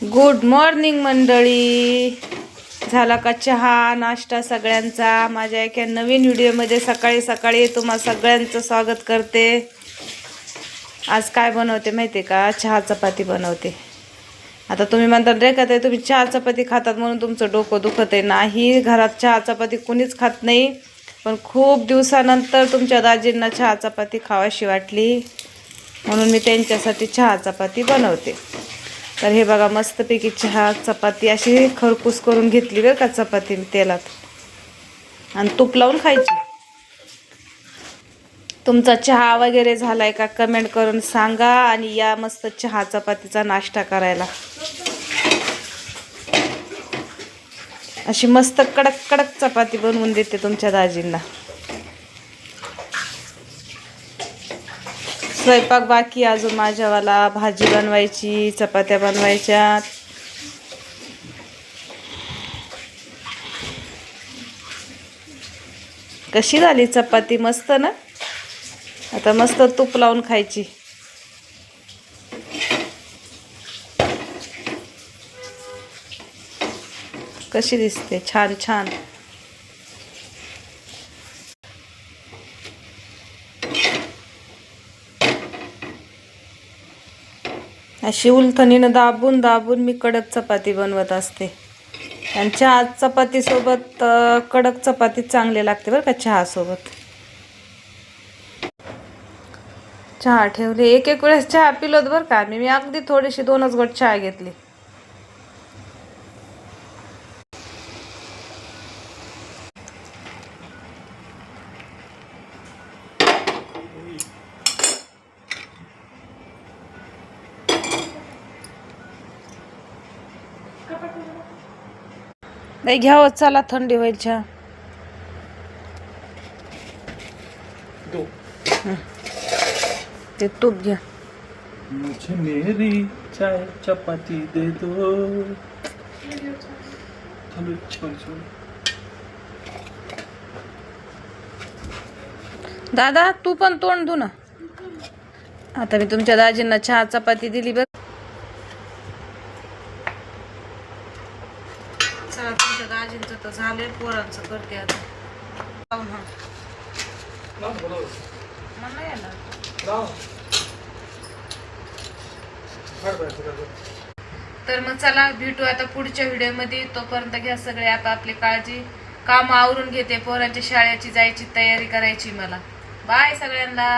Good morning मंडळी. झाला का चहा नाश्ता सगळ्यांचा? माझ्या एका नवीन व्हिडिओमध्ये सकाळी सकाळी तुम्हा सगळ्यांचं स्वागत करते. आज काय बनवते माहिती का? चहा चपाती बनवते. आता तुम्ही म्हणता रे का ते तुम्ही चहा चपाती खातात म्हणून तुमचं डोकं दुखत आहे. नाही, घरात चहा चपाती कुणीच खात नाही, पण खूप दिवसानंतर तुमच्या दाजींना चहा चपाती खावाशी वाटली म्हणून मी त्यांच्यासाठी चहा चपाती बनवते. तर हे बघा, मस्तपैकी चहा चपाती अशी खरपूस करून घेतली बरं का चपाती तेलात, आणि तूप लावून खायची. तुमचा चहा वगैरे झालाय का कमेंट करून सांगा, आणि या मस्त चहा चपातीचा नाश्ता करायला. अशी मस्त कडक कडक चपाती बनवून देते तुमच्या दाजींना. स्वयंपाक बाकी अजून माझ्यावाला. भाजी बनवायची, चपात्या बनवायच्या. कशी झाली चपाती? मस्त ना? आता मस्त तूप लावून खायची. कशी दिसते? छान छान. अशी उलथणीनं दाबून दाबून मी कडक चपाती बनवत असते. आणि चहा चपाती सोबत कडक चपाती चांगली लागते बरं का चहा सोबत. चहा ठेवले. एक एक वेळेस चहा पिलोत बरं का मी अगदी थोडीशी 2च घोट चहा घेतली. नाही घ्यावं, चला थंडी होईल चहा. ते तूप घ्या. मुझे मेरी चाय चपाती दे दो. दादा तू पण तोंड धु ना. आता मी तुमच्या दाजींना चहा चपाती दिली बघ. चला, तुमच्या दाजींचं तर झालंय, पोरांचं करते आता. मला येणार. तर मग चला, भेटू आता पुढच्या व्हिडिओमध्ये. तोपर्यंत घ्या सगळे आता आपली काळजी. काम आवरून घेते, पोरांच्या शाळेची जायची तयारी करायची मला. बाय सगळ्यांना.